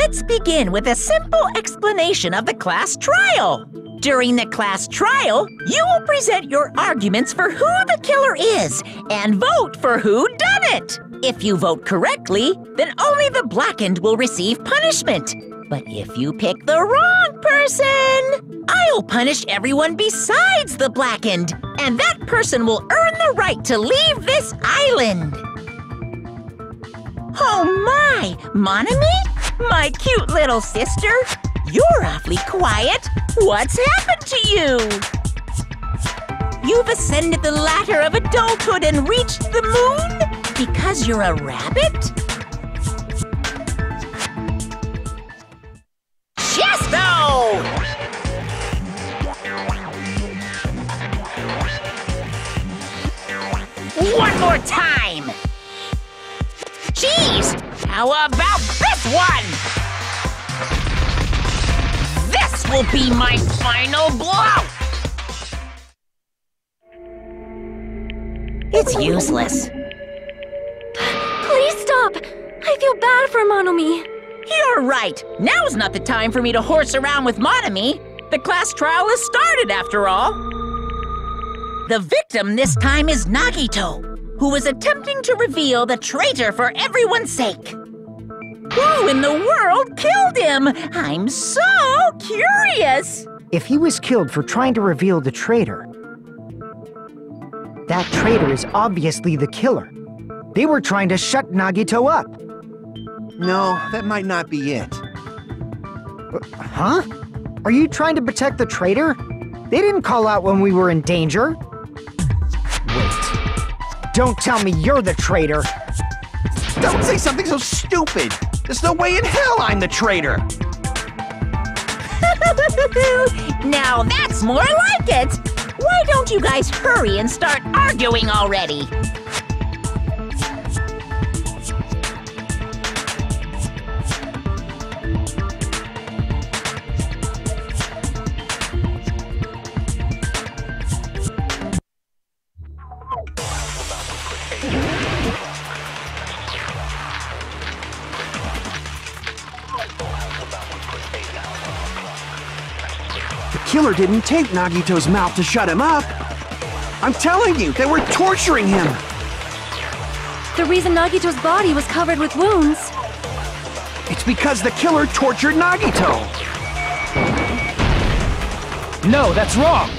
Let's begin with a simple explanation of the class trial. During the class trial, you will present your arguments for who the killer is and vote for who done it. If you vote correctly, then only the blackened will receive punishment. But if you pick the wrong person, I'll punish everyone besides the blackened, and that person will earn the right to leave this island. Oh my, Monami? My cute little sister? You're awfully quiet. What's happened to you? You've ascended the ladder of adulthood and reached the moon? Because you're a rabbit? Chesto! One more time! Jeez! How about this one? This will be my final blow! It's useless. Please stop! I feel bad for Monomi. You're right. Now's not the time for me to horse around with Monomi. The class trial has started, after all. The victim this time is Nagito, who is attempting to reveal the traitor for everyone's sake. Who in the world killed him? I'm so curious. If he was killed for trying to reveal the traitor, that traitor is obviously the killer. They were trying to shut Nagito up. No, that might not be it. Huh? Are you trying to protect the traitor? They didn't call out when we were in danger. Wait. Don't tell me you're the traitor. Don't say something so stupid. There's no way in hell I'm the traitor. Now that's more like it. Why don't you guys hurry and start arguing already? The killer didn't take Nagito's mouth to shut him up. I'm telling you, they were torturing him. The reason Nagito's body was covered with wounds. It's because the killer tortured Nagito. No, that's wrong.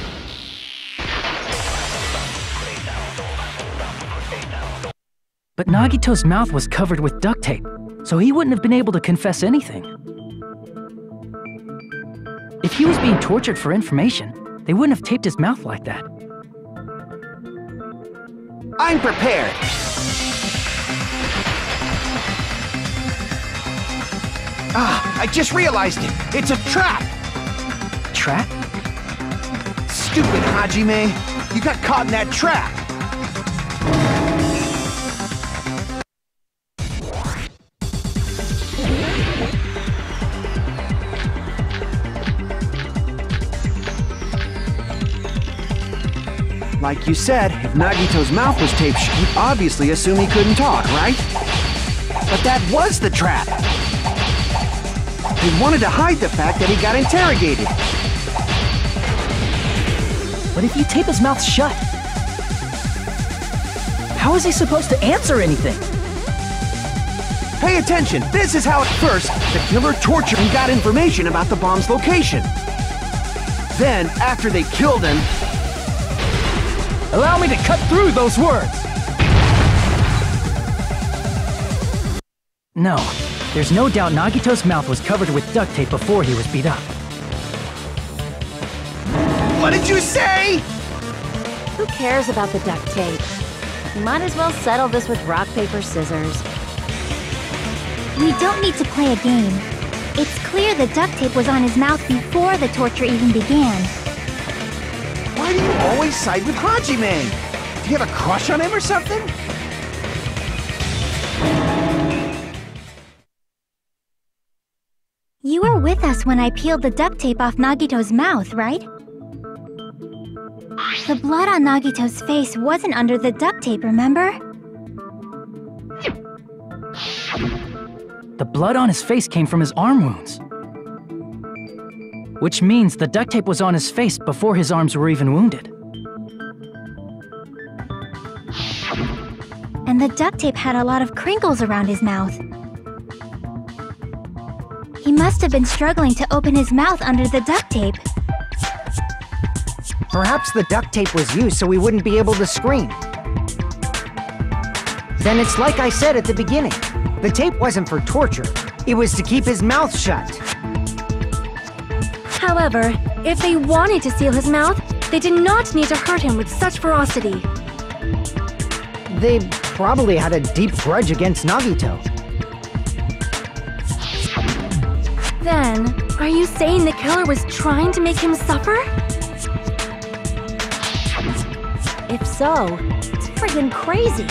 But Nagito's mouth was covered with duct tape, so he wouldn't have been able to confess anything. If he was being tortured for information, they wouldn't have taped his mouth like that. I'm prepared. Ah, I just realized it. It's a trap. Trap? Stupid Hajime. You got caught in that trap. Like you said, if Nagito's mouth was taped, you'd obviously assume he couldn't talk, right? But that was the trap! They wanted to hide the fact that he got interrogated. But if you tape his mouth shut, how is he supposed to answer anything? Pay attention! This is how at first, the killer tortured and got information about the bomb's location. Then, after they killed him, allow me to cut through those words! No, there's no doubt Nagito's mouth was covered with duct tape before he was beat up. what did you say? Who cares about the duct tape? We might as well settle this with rock, paper, scissors. We don't need to play a game. It's clear the duct tape was on his mouth before the torture even began. Why do you always side with Hajime? Do you have a crush on him or something? You were with us when I peeled the duct tape off Nagito's mouth, right? The blood on Nagito's face wasn't under the duct tape, remember? the blood on his face came from his arm wounds. Which means the duct tape was on his face before his arms were even wounded. And the duct tape had a lot of crinkles around his mouth. He must have been struggling to open his mouth under the duct tape. Perhaps the duct tape was used so we wouldn't be able to scream. Then it's like I said at the beginning. The tape wasn't for torture. It was to keep his mouth shut. However, if they wanted to seal his mouth, they did not need to hurt him with such ferocity. They probably had a deep grudge against Nagito. Then, are you saying the killer was trying to make him suffer? If so, it's friggin' crazy.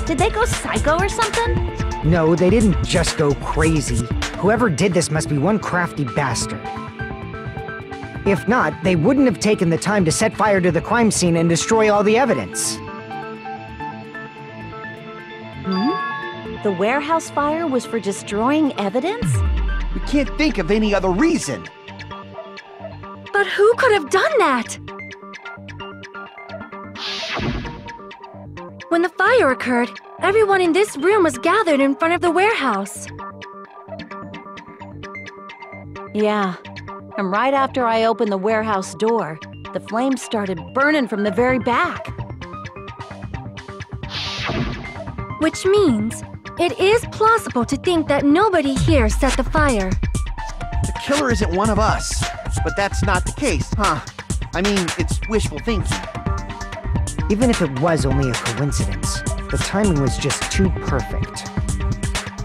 Did they go psycho or something? No, they didn't just go crazy. Whoever did this must be one crafty bastard. If not, they wouldn't have taken the time to set fire to the crime scene and destroy all the evidence. The warehouse fire was for destroying evidence? We can't think of any other reason. But who could have done that? When the fire occurred, everyone in this room was gathered in front of the warehouse. Yeah. And right after I opened the warehouse door, the flames started burning from the very back. Which means, it is plausible to think that nobody here set the fire. The killer isn't one of us. But that's not the case, huh? I mean, it's wishful thinking. Even if it was only a coincidence, the timing was just too perfect.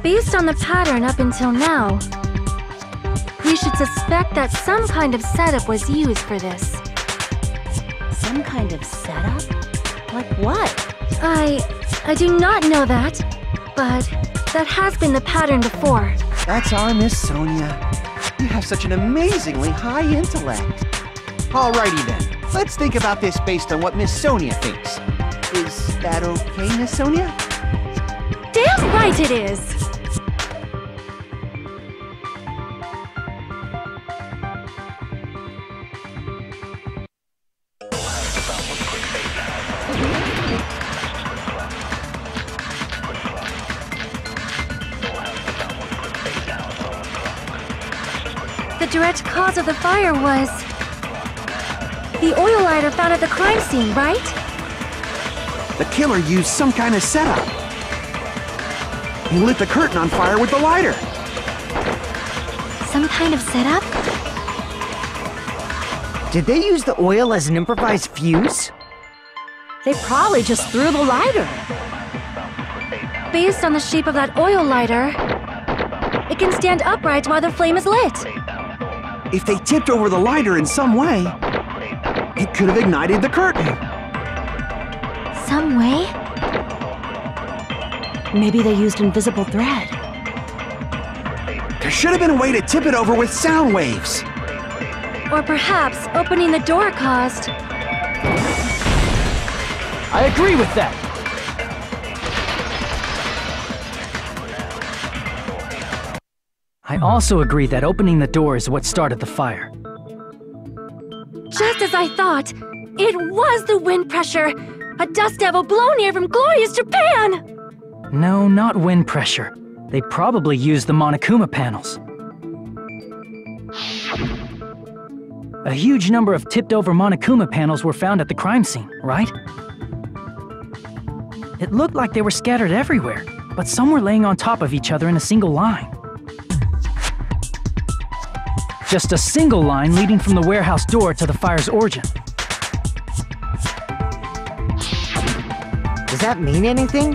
Based on the pattern up until now, we should suspect that some kind of setup was used for this. Some kind of setup? Like what? I do not know that, but that has been the pattern before. That's our Miss Sonia. You have such an amazingly high intellect. Alrighty then, let's think about this based on what Miss Sonia thinks. Is that okay, Miss Sonia? Damn right it is! The direct cause of the fire was the oil lighter found at the crime scene, right? The killer used some kind of setup. He lit the curtain on fire with the lighter. Some kind of setup? Did they use the oil as an improvised fuse? They probably just threw the lighter. Based on the shape of that oil lighter, it can stand upright while the flame is lit. If they tipped over the lighter in some way, it could have ignited the curtain. Some way? Maybe they used invisible thread. There should have been a way to tip it over with sound waves. Or perhaps opening the door caused. I agree with that. I also agree that opening the door is what started the fire. Just as I thought, it was the wind pressure! A dust devil blown here from glorious Japan! No, not wind pressure. They probably used the Monokuma panels. A huge number of tipped-over Monokuma panels were found at the crime scene, right? It looked like they were scattered everywhere, but some were laying on top of each other in a single line. Just a single line leading from the warehouse door to the fire's origin. Does that mean anything?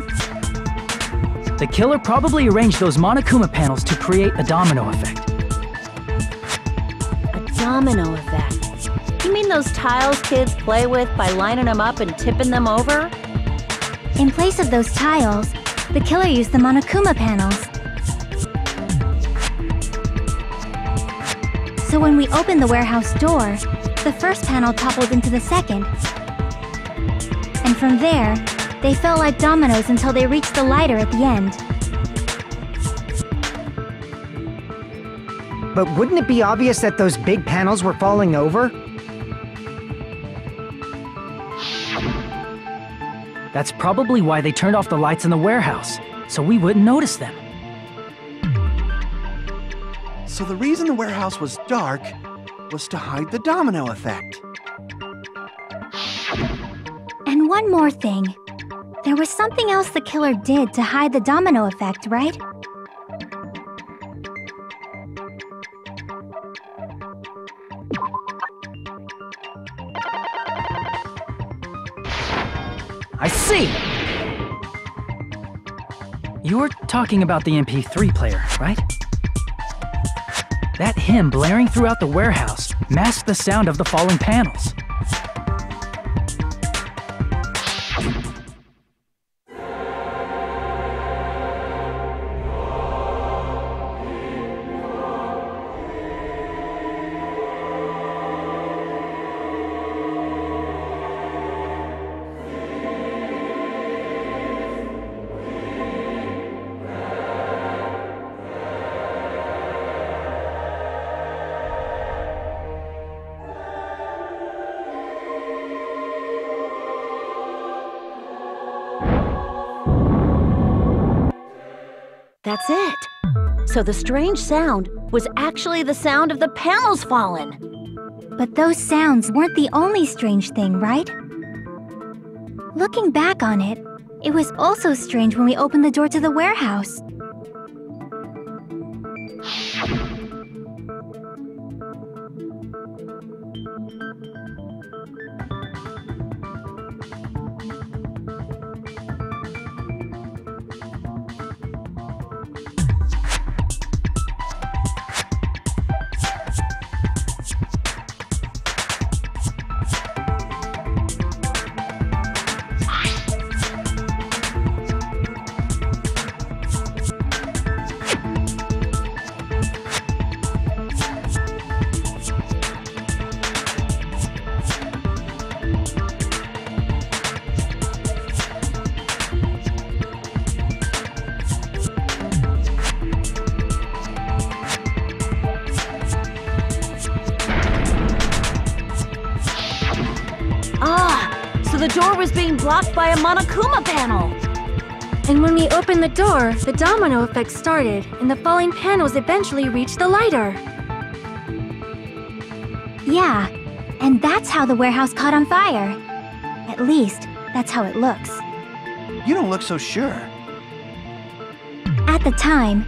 The killer probably arranged those Monokuma panels to create a domino effect. A domino effect? You mean those tiles kids play with by lining them up and tipping them over? In place of those tiles, the killer used the Monokuma panels. So when we opened the warehouse door, the first panel toppled into the second. And from there, they fell like dominoes until they reached the lighter at the end. But wouldn't it be obvious that those big panels were falling over? That's probably why they turned off the lights in the warehouse, so we wouldn't notice them. So the reason the warehouse was dark was to hide the domino effect. And one more thing. There was something else the killer did to hide the domino effect, right? I see! You're talking about the MP3 player, right? That hymn blaring throughout the warehouse masked the sound of the falling panels. That's it. So the strange sound was actually the sound of the panels falling. But those sounds weren't the only strange thing, right? Looking back on it, it was also strange when we opened the door to the warehouse. So the door was being blocked by a Monokuma panel. And when we opened the door, the domino effect started, and the falling panels eventually reached the lighter. Yeah, and that's how the warehouse caught on fire. At least, that's how it looks. You don't look so sure. At the time,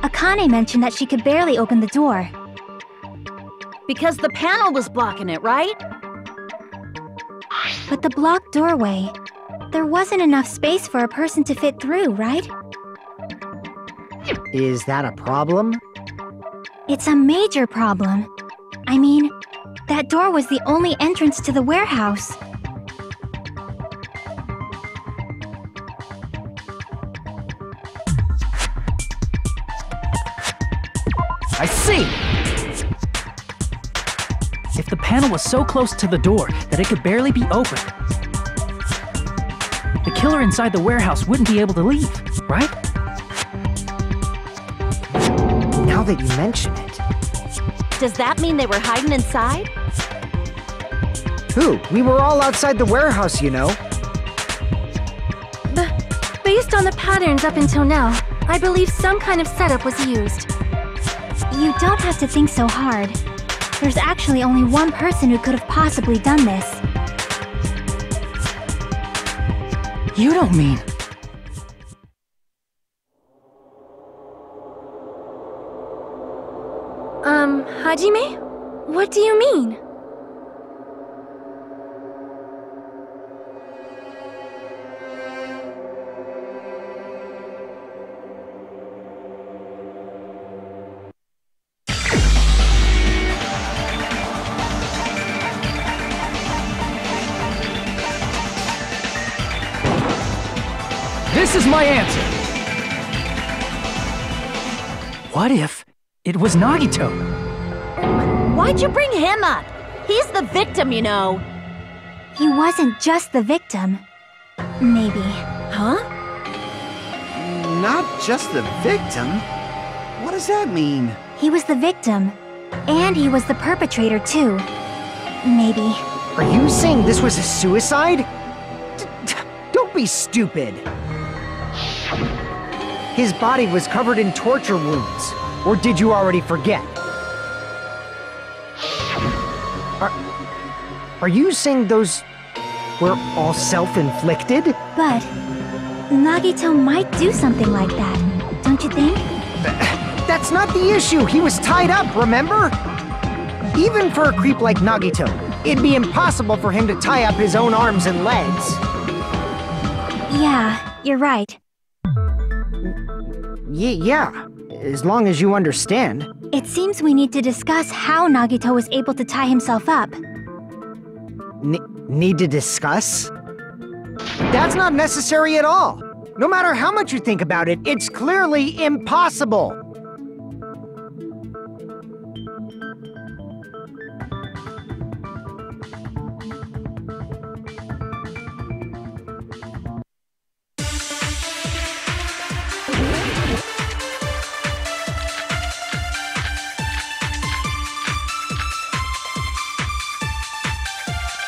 Akane mentioned that she could barely open the door. Because the panel was blocking it, right? But the blocked doorway, there wasn't enough space for a person to fit through, right? Is that a problem? It's a major problem. I mean, that door was the only entrance to the warehouse. I see! If the panel was so close to the door that it could barely be opened, the killer inside the warehouse wouldn't be able to leave, right? Now that you mention it. Does that mean they were hiding inside? Who? We were all outside the warehouse, you know. Based on the patterns up until now, I believe some kind of setup was used. You don't have to think so hard. There's actually only one person who could have possibly done this. You don't mean... Hajime? What do you mean? This is my answer! What if it was Nagito? Why'd you bring him up? He's the victim, you know. He wasn't just the victim. Maybe. Huh? Not just the victim? What does that mean? He was the victim, and he was the perpetrator too. Maybe. Are you saying this was a suicide? Don't be stupid. His body was covered in torture wounds. Or did you already forget? Are you saying those were all self-inflicted? But Nagito might do something like that, don't you think? That's not the issue. He was tied up, remember? Even for a creep like Nagito, it'd be impossible for him to tie up his own arms and legs. Yeah, you're right. Yeah, as long as you understand. It seems we need to discuss how Nagito was able to tie himself up. Need to discuss? That's not necessary at all. No matter how much you think about it, it's clearly impossible.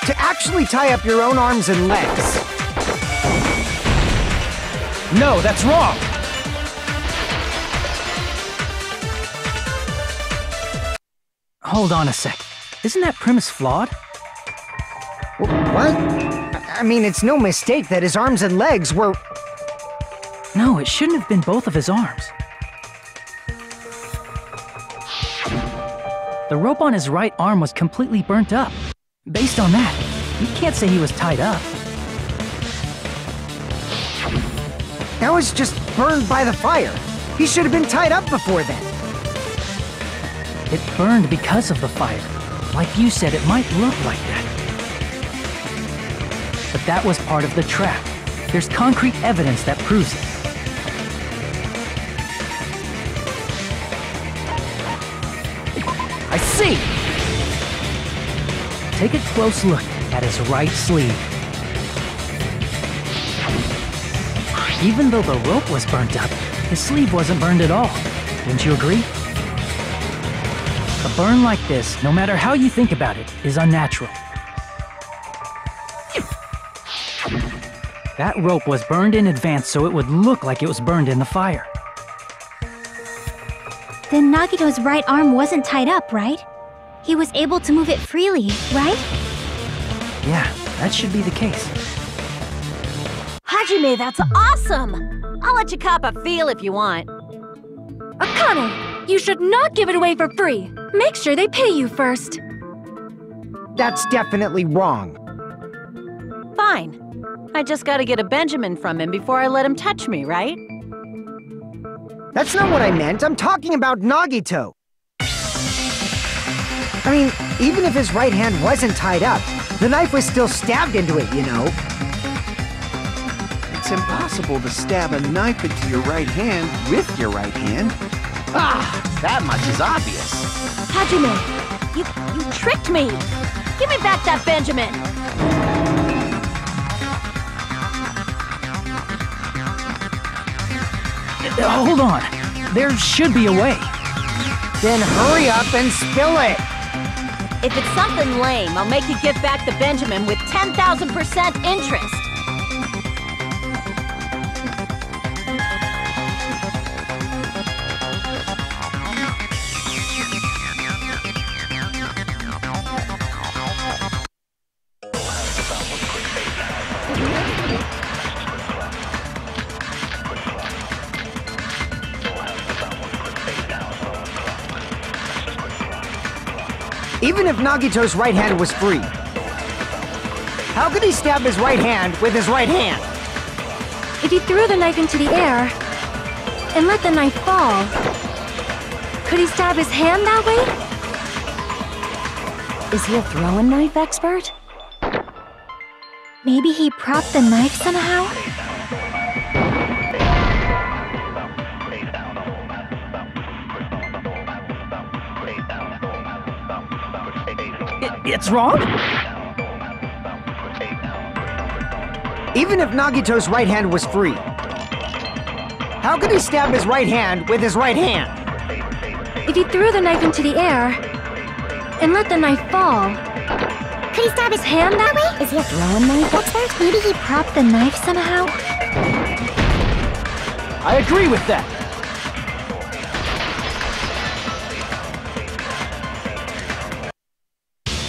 To actually tie up your own arms and legs. No, that's wrong! Hold on a sec. Isn't that premise flawed? What? I mean, it's no mistake that his arms and legs were... No, it shouldn't have been both of his arms. The rope on his right arm was completely burnt up. Based on that, you can't say he was tied up. That was just burned by the fire. He should have been tied up before then. It burned because of the fire. Like you said, it might look like that. But that was part of the trap. There's concrete evidence that proves it. I see! Take a close look at his right sleeve. Even though the rope was burnt up, his sleeve wasn't burned at all. Wouldn't you agree? A burn like this, no matter how you think about it, is unnatural. That rope was burned in advance so it would look like it was burned in the fire. Then Nagito's right arm wasn't tied up, right? He was able to move it freely, right? Yeah, that should be the case. Hajime, that's awesome! I'll let you cop a feel if you want. Akane, you should not give it away for free. Make sure they pay you first. That's definitely wrong. Fine. I just gotta get a Benjamin from him before I let him touch me, right? That's not what I meant. I'm talking about Nagito. I mean, even if his right hand wasn't tied up, the knife was still stabbed into it, you know? It's impossible to stab a knife into your right hand with your right hand. Ah, that much is obvious. Hajime, you tricked me! Give me back that Benjamin! Hold on. There should be a way. Then hurry up and spill it! If it's something lame, I'll make you give back the Benjamin with 10,000% interest. Even if Nagito's right hand was free, how could he stab his right hand with his right hand? If he threw the knife into the air and let the knife fall, could he stab his hand that way? Is he a throwing knife expert? Maybe he propped the knife somehow? It's wrong? Even if Nagito's right hand was free, how could he stab his right hand with his right hand? if he threw the knife into the air and let the knife fall, Could he stab his hand that way? Is he a throwing knife expert? Maybe he propped the knife somehow? I agree with that.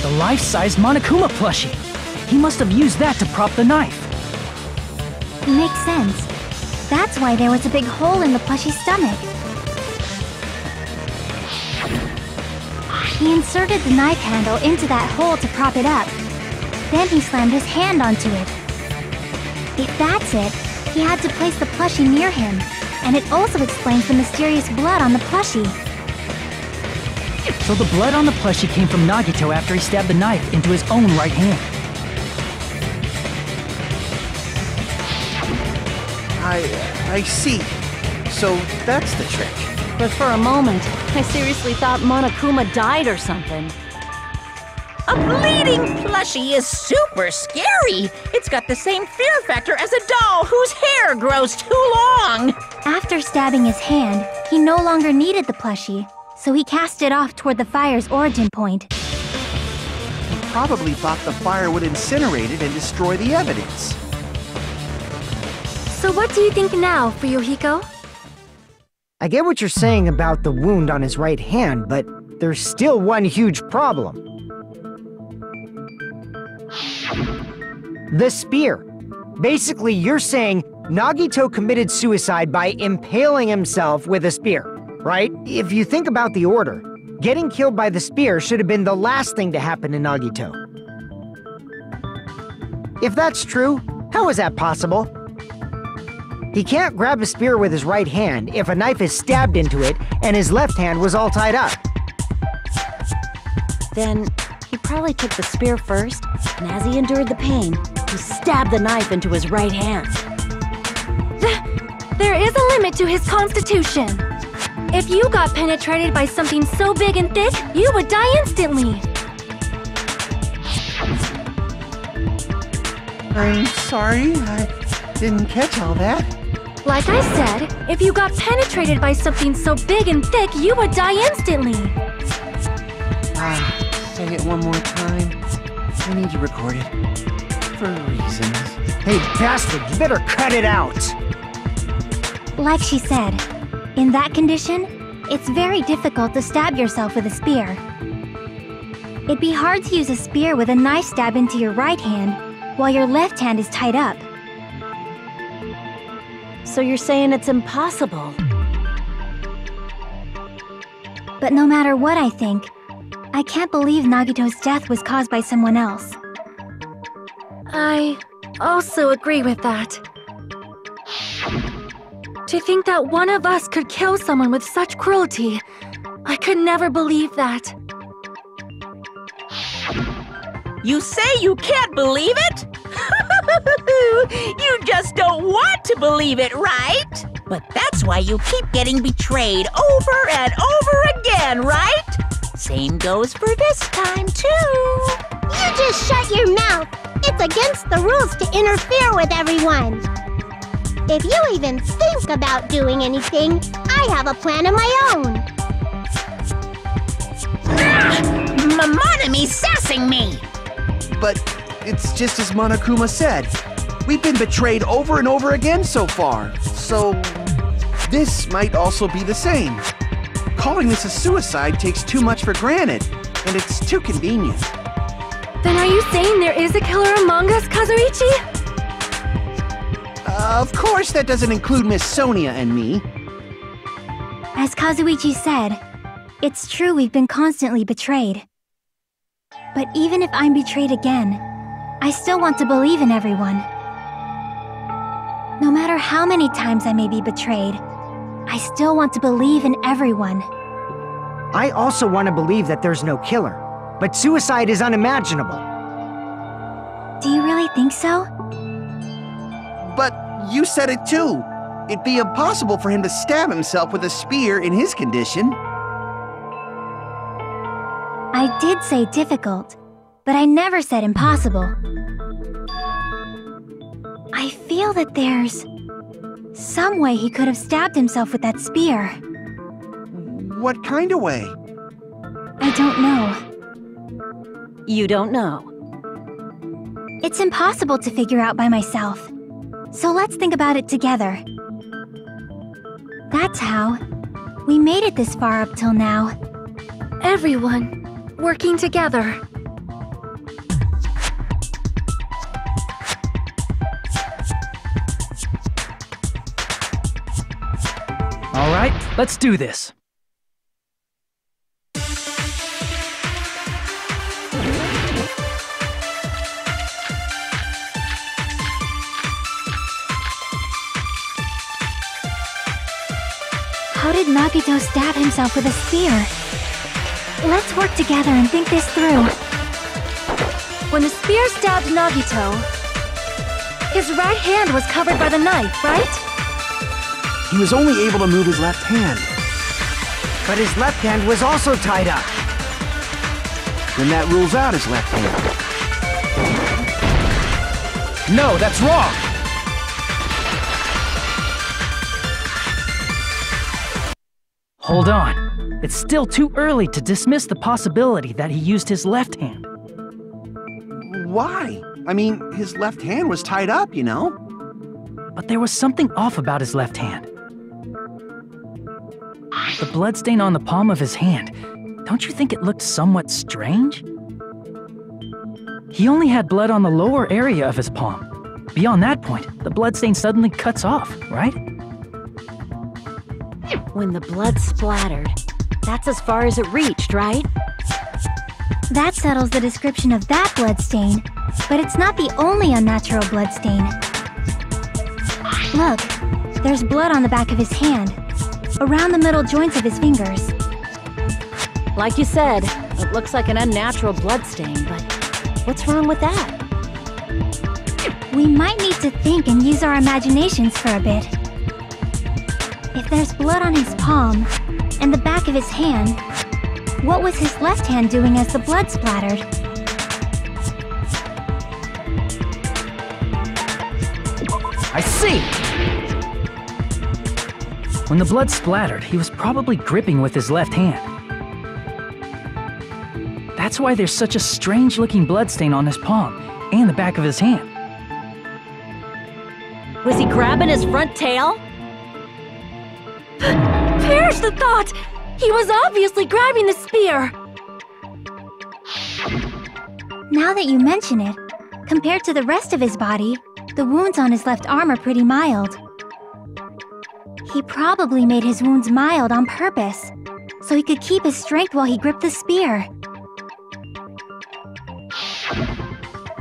The life-sized Monokuma plushie. He must have used that to prop the knife. Makes sense. That's why there was a big hole in the plushie's stomach. He inserted the knife handle into that hole to prop it up. Then he slammed his hand onto it. If that's it, he had to place the plushie near him. And it also explains the mysterious blood on the plushie. So the blood on the plushie came from Nagito after he stabbed the knife into his own right hand. I see. So that's the trick. But for a moment, I seriously thought Monokuma died or something. A bleeding plushie is super scary. It's got the same fear factor as a doll whose hair grows too long. After stabbing his hand, he no longer needed the plushie, so he cast it off toward the fire's origin point. He probably thought the fire would incinerate it and destroy the evidence. So what do you think now, Fuyuhiko? I get what you're saying about the wound on his right hand, but there's still one huge problem. The spear. Basically, you're saying Nagito committed suicide by impaling himself with a spear, right? If you think about the order, getting killed by the spear should have been the last thing to happen to Nagito. If that's true, how is that possible? He can't grab a spear with his right hand if a knife is stabbed into it and his left hand was all tied up. Then he probably took the spear first, and as he endured the pain, he stabbed the knife into his right hand. There is a limit to his constitution. If you got penetrated by something so big and thick, you would die instantly. I'm sorry, I didn't catch all that. Like I said, if you got penetrated by something so big and thick, you would die instantly. Say it one more time. I need you recorded. For reasons. Hey, bastard, you better cut it out! Like she said, in that condition, it's very difficult to stab yourself with a spear. It'd be hard to use a spear with a knife stab into your right hand while your left hand is tied up. So you're saying it's impossible? But no matter what I think, I can't believe Nagito's death was caused by someone else. I also agree with that. To think that one of us could kill someone with such cruelty, I could never believe that. You say you can't believe it? You just don't want to believe it, right? But that's why you keep getting betrayed over and over again, right? Same goes for this time, too. You just shut your mouth. It's against the rules to interfere with everyone. If you even think about doing anything, I have a plan of my own. Monomi's sassing me! But it's just as Monokuma said. We've been betrayed over and over again so far. So this might also be the same. Calling this a suicide takes too much for granted, and it's too convenient. Then are you saying there is a killer among us, Kazuichi? Of course that doesn't include Miss Sonia and me. As Kazuichi said, it's true we've been constantly betrayed. But even if I'm betrayed again, I still want to believe in everyone. No matter how many times I may be betrayed, I still want to believe in everyone. I also want to believe that there's no killer, but suicide is unimaginable. Do you really think so? But you said it too. It'd be impossible for him to stab himself with a spear in his condition. I did say difficult, but I never said impossible. I feel that there's some way he could have stabbed himself with that spear. What kind of way? I don't know. You don't know. It's impossible to figure out by myself. So let's think about it together. That's how. We made it this far up till now. Everyone working together. All right, let's do this. How did Nagito stab himself with a spear? Let's work together and think this through. When the spear stabbed Nagito, his right hand was covered by the knife, right? He was only able to move his left hand. But his left hand was also tied up. Then that rules out his left hand. No, that's wrong! Hold on. It's still too early to dismiss the possibility that he used his left hand. Why? I mean, his left hand was tied up, you know? But there was something off about his left hand. The bloodstain on the palm of his hand, don't you think it looked somewhat strange? He only had blood on the lower area of his palm. Beyond that point, the bloodstain suddenly cuts off, right? When the blood splattered, that's as far as it reached, right? That settles the description of that bloodstain, but it's not the only unnatural bloodstain. Look, there's blood on the back of his hand, around the middle joints of his fingers. Like you said, it looks like an unnatural bloodstain, but what's wrong with that? We might need to think and use our imaginations for a bit. If there's blood on his palm and the back of his hand, what was his left hand doing as the blood splattered? I see! When the blood splattered, he was probably gripping with his left hand. That's why there's such a strange-looking bloodstain on his palm and the back of his hand. Was he grabbing his front tail? Perish the thought! He was obviously grabbing the spear! Now that you mention it, compared to the rest of his body, the wounds on his left arm are pretty mild. He probably made his wounds mild on purpose, so he could keep his strength while he gripped the spear.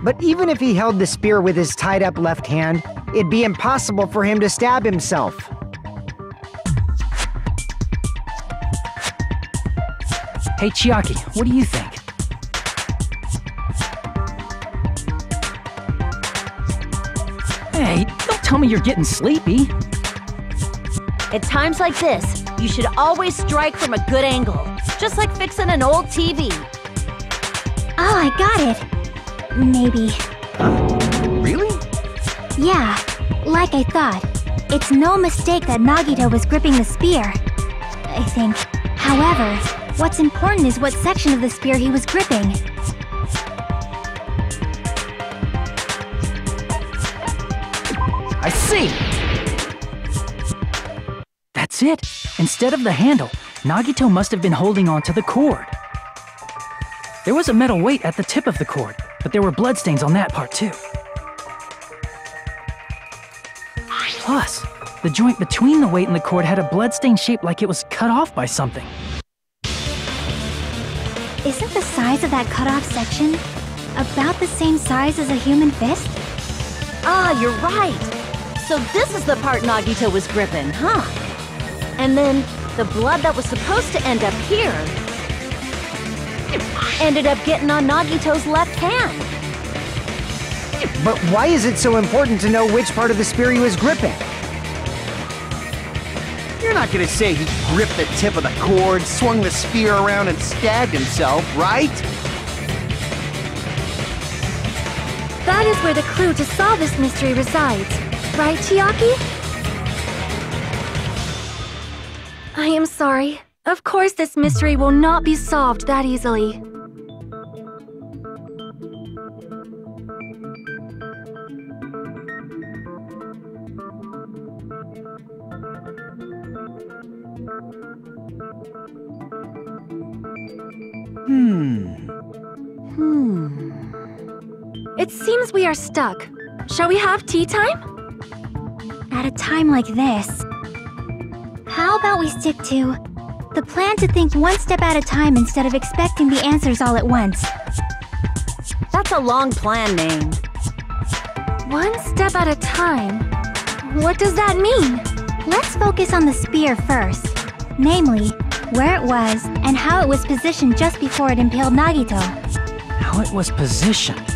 But even if he held the spear with his tied-up left hand, it'd be impossible for him to stab himself. Hey, Chiaki, what do you think? Hey, don't tell me you're getting sleepy. At times like this, you should always strike from a good angle, just like fixing an old TV. Oh, I got it. Maybe. Really? Yeah, like I thought. It's no mistake that Nagito was gripping the spear, I think. However, what's important is what section of the spear he was gripping. I see! That's it! Instead of the handle, Nagito must have been holding on to the cord. There was a metal weight at the tip of the cord, but there were bloodstains on that part too. Plus, the joint between the weight and the cord had a bloodstain shaped like it was cut off by something. Isn't the size of that cut-off section about the same size as a human fist? Ah, you're right! So this is the part Nagito was gripping, huh? And then, the blood that was supposed to end up here ended up getting on Nagito's left hand. But why is it so important to know which part of the spear he was gripping? You're not gonna say he gripped the tip of the cord, swung the spear around, and stabbed himself, right? That is where the clue to solve this mystery resides, right, Chiaki? I am sorry. Of course, this mystery will not be solved that easily. It seems we are stuck. Shall we have tea time? At a time like this, how about we stick to the plan to think one step at a time instead of expecting the answers all at once? That's a long plan name. One step at a time? What does that mean? Let's focus on the spear first. Namely, where it was and how it was positioned just before it impaled Nagito. How it was positioned.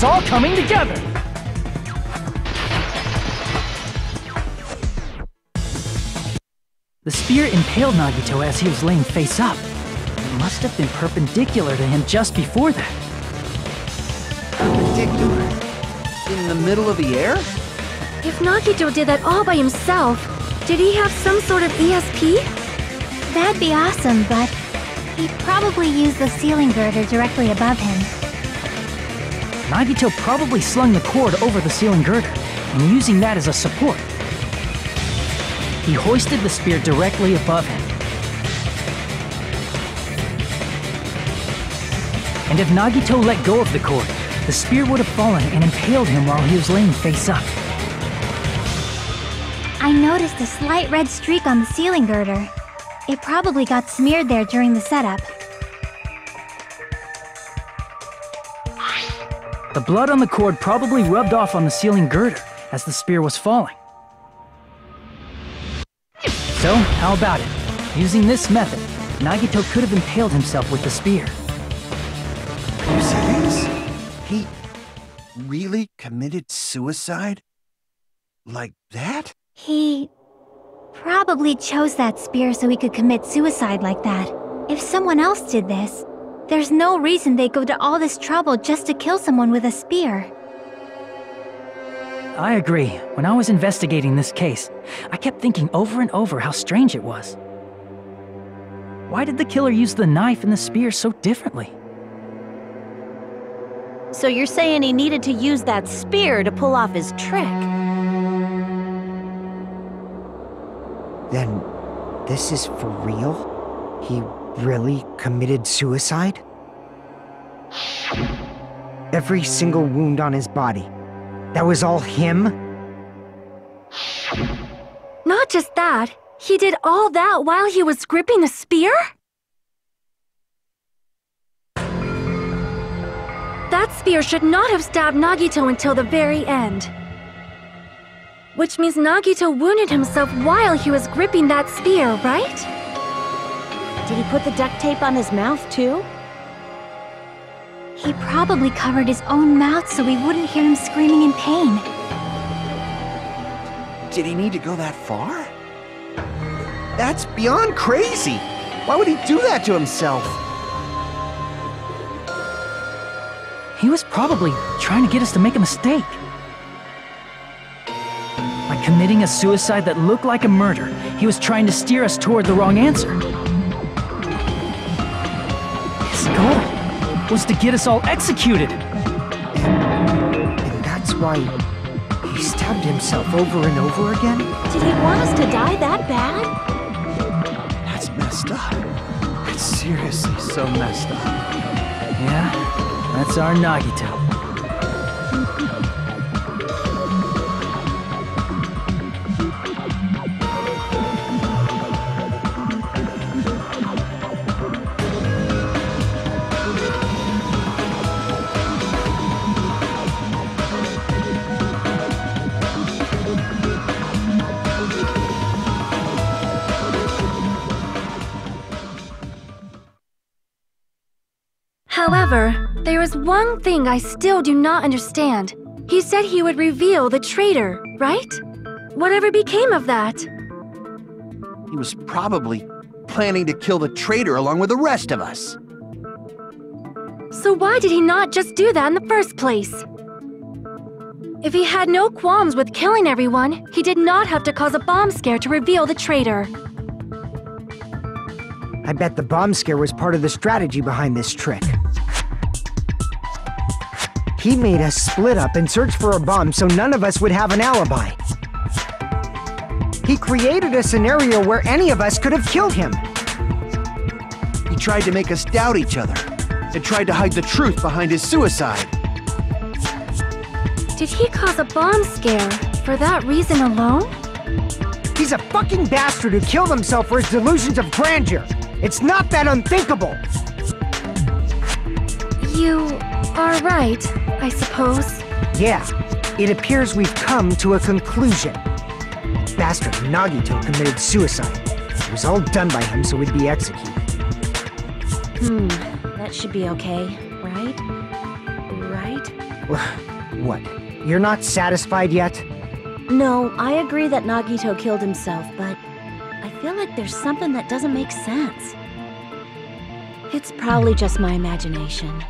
It's all coming together! The spear impaled Nagito as he was laying face up. It must have been perpendicular to him just before that. Perpendicular? In the middle of the air? If Nagito did that all by himself, did he have some sort of ESP? That'd be awesome, but he'd probably use the ceiling girder directly above him. Nagito probably slung the cord over the ceiling girder, and using that as a support. He hoisted the spear directly above him. And if Nagito let go of the cord, the spear would have fallen and impaled him while he was laying face up. I noticed a slight red streak on the ceiling girder. It probably got smeared there during the setup. The blood on the cord probably rubbed off on the ceiling girder as the spear was falling. So, how about it? Using this method, Nagito could have impaled himself with the spear. Are you serious? really committed suicide? Like that? He probably chose that spear so he could commit suicide like that. If someone else did this, there's no reason they'd go to all this trouble just to kill someone with a spear. I agree. When I was investigating this case, I kept thinking over and over how strange it was. Why did the killer use the knife and the spear so differently? So you're saying he needed to use that spear to pull off his trick? Then, this is for real? He really committed suicide? Every single wound on his body. That was all him? Not just that, he did all that while he was gripping the spear? That spear should not have stabbed Nagito until the very end. Which means Nagito wounded himself while he was gripping that spear, right? Did he put the duct tape on his mouth too? He probably covered his own mouth so we wouldn't hear him screaming in pain. Did he need to go that far? That's beyond crazy! Why would he do that to himself? He was probably trying to get us to make a mistake. By committing a suicide that looked like a murder, he was trying to steer us toward the wrong answer. His goal was to get us all executed. And that's why he stabbed himself over and over again? Did he want us to die that bad? That's messed up. It's seriously so messed up. Yeah, that's our Nagito. However, there is one thing I still do not understand. He said he would reveal the traitor, right? Whatever became of that? He was probably planning to kill the traitor along with the rest of us. So why did he not just do that in the first place? If he had no qualms with killing everyone, he did not have to cause a bomb scare to reveal the traitor. I bet the bomb scare was part of the strategy behind this trick. He made us split up and search for a bomb so none of us would have an alibi. He created a scenario where any of us could have killed him. He tried to make us doubt each other and tried to hide the truth behind his suicide. Did he cause a bomb scare for that reason alone? He's a fucking bastard who killed himself for his delusions of grandeur. It's not that unthinkable. You are right, I suppose. Yeah, it appears we've come to a conclusion. Bastard Nagito committed suicide. It was all done by him so we'd be executed. That should be okay, right? Right? What? You're not satisfied yet? No, I agree that Nagito killed himself, but I feel like there's something that doesn't make sense. It's probably just my imagination.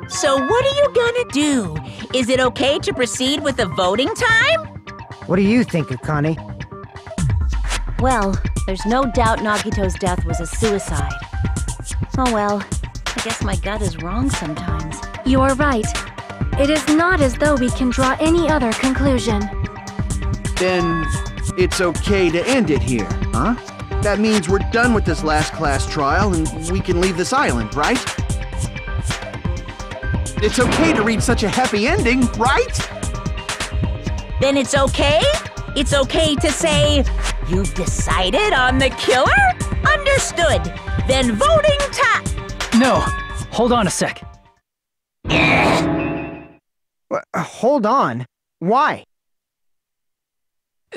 So what are you gonna do? Is it okay to proceed with the voting time? What do you think, Akane? Well, there's no doubt Nagito's death was a suicide. Oh well, I guess my gut is wrong sometimes. You are right. It is not as though we can draw any other conclusion. Then it's okay to end it here, huh? That means we're done with this last class trial and we can leave this island, right? It's okay to read such a happy ending, right? Then it's okay? It's okay to say, you've decided on the killer? Understood. Then voting time. No, hold on a sec. Hold on. Why?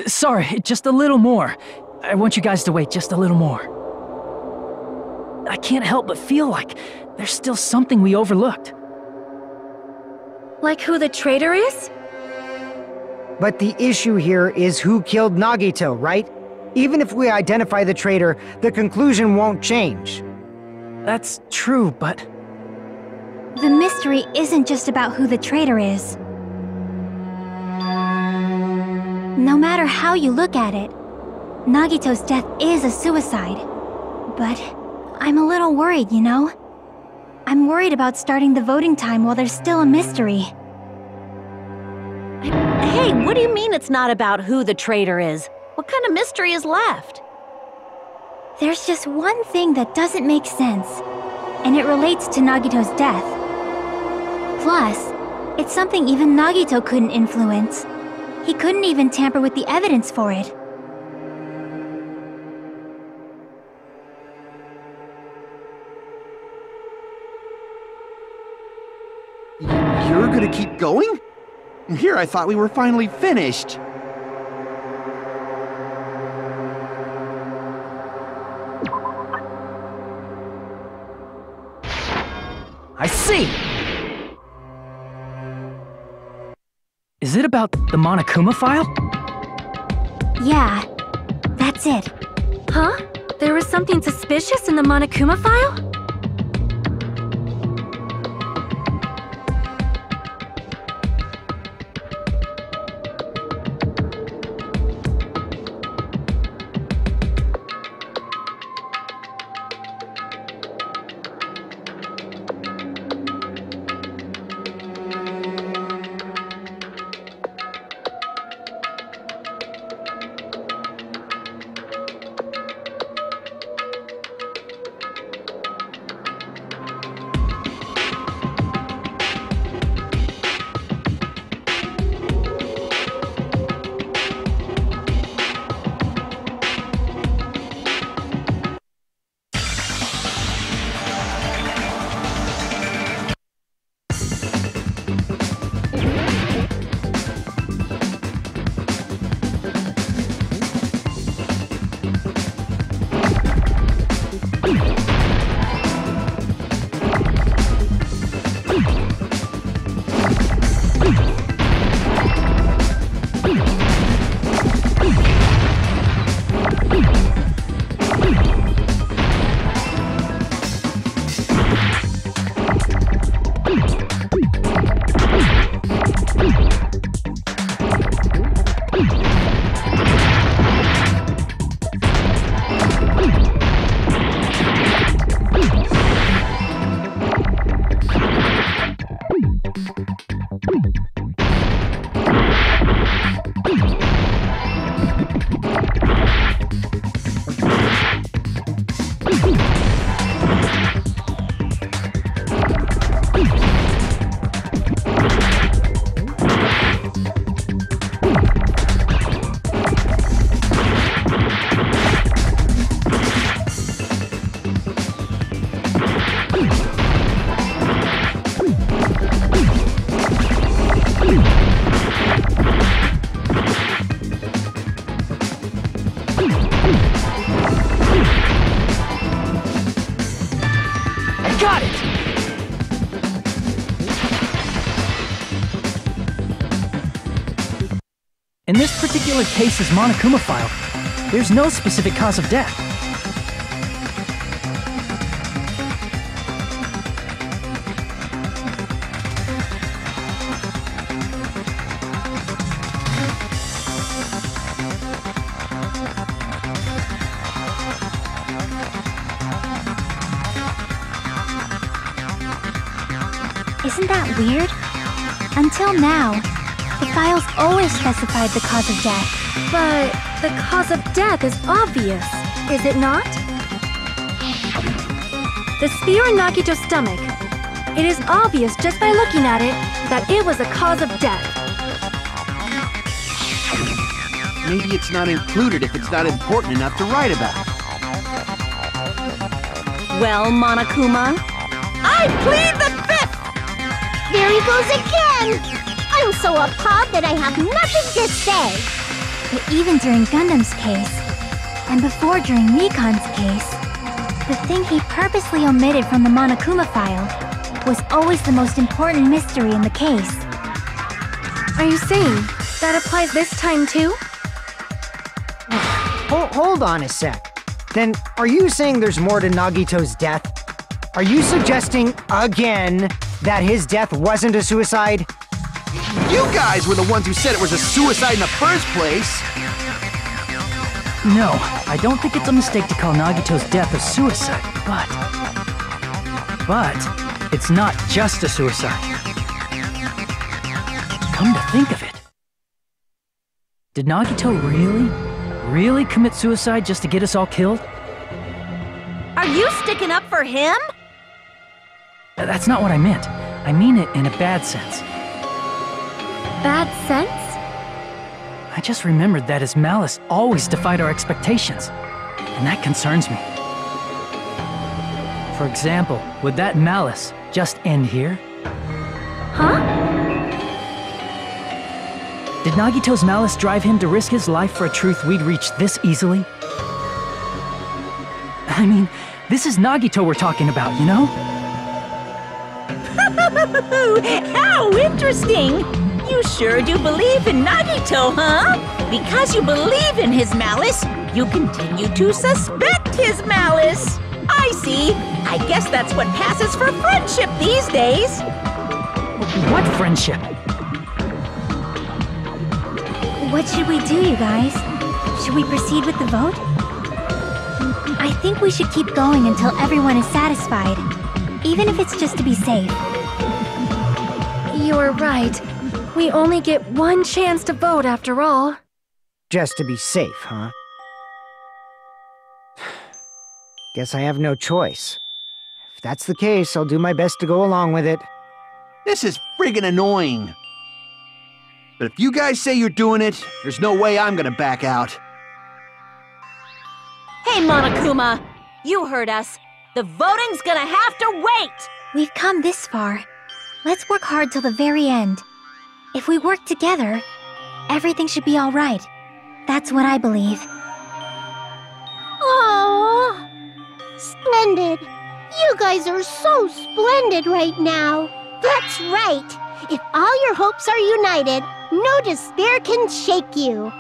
Sorry, just a little more. I want you guys to wait just a little more. I can't help but feel like there's still something we overlooked. Like who the traitor is? But the issue here is who killed Nagito, right? Even if we identify the traitor, the conclusion won't change. That's true, but... The mystery isn't just about who the traitor is. No matter how you look at it, Nagito's death is a suicide. But I'm a little worried, you know? I'm worried about starting the voting time while there's still a mystery. Hey, what do you mean it's not about who the traitor is? What kind of mystery is left? There's just one thing that doesn't make sense, and it relates to Nagito's death. Plus, it's something even Nagito couldn't influence. He couldn't even tamper with the evidence for it. You're gonna keep going? Here, I thought we were finally finished. I see! Is it about the Monokuma file? Yeah, that's it. Huh? There was something suspicious in the Monokuma file? Got it! In this particular case's Monokuma file, there's no specific cause of death. Isn't that weird? Until now, the files always specified the cause of death. But the cause of death is obvious, is it not? The spear in Nagito's stomach. It is obvious just by looking at it that it was a cause of death. Maybe it's not included if it's not important enough to write about. Well, Monokuma? I plead the fifth! There he goes again! I'm so appalled that I have nothing to say. But even during Gundam's case, and before during Mikan's case, the thing he purposely omitted from the Monokuma file was always the most important mystery in the case. Are you saying that applies this time too? Hold on a sec. Then, are you saying there's more to Nagito's death? Are you suggesting, again, that his death wasn't a suicide? You guys were the ones who said it was a suicide in the first place! No, I don't think it's a mistake to call Nagito's death a suicide, but it's not just a suicide. Come to think of it, did Nagito really commit suicide just to get us all killed? Are you sticking up for him? That's not what I meant. I mean it in a bad sense. Bad sense? I just remembered that his malice always defied our expectations, and that concerns me. For example, would that malice just end here? Huh? Did Nagito's malice drive him to risk his life for a truth we'd reach this easily? I mean, this is Nagito we're talking about, you know? How interesting! You sure do believe in Nagito, huh? Because you believe in his malice, you continue to suspect his malice. I see. I guess that's what passes for friendship these days. What friendship? What should we do, you guys? Should we proceed with the vote? I think we should keep going until everyone is satisfied, even if it's just to be safe. You're right. We only get one chance to vote after all. Just to be safe, huh? Guess I have no choice. If that's the case, I'll do my best to go along with it. This is friggin' annoying. But if you guys say you're doing it, there's no way I'm gonna back out. Hey, Monokuma! You heard us. The voting's gonna have to wait! We've come this far. Let's work hard till the very end. If we work together, everything should be all right. That's what I believe. Aww. Splendid. You guys are so splendid right now. That's right. If all your hopes are united, no despair can shake you.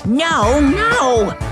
No, no!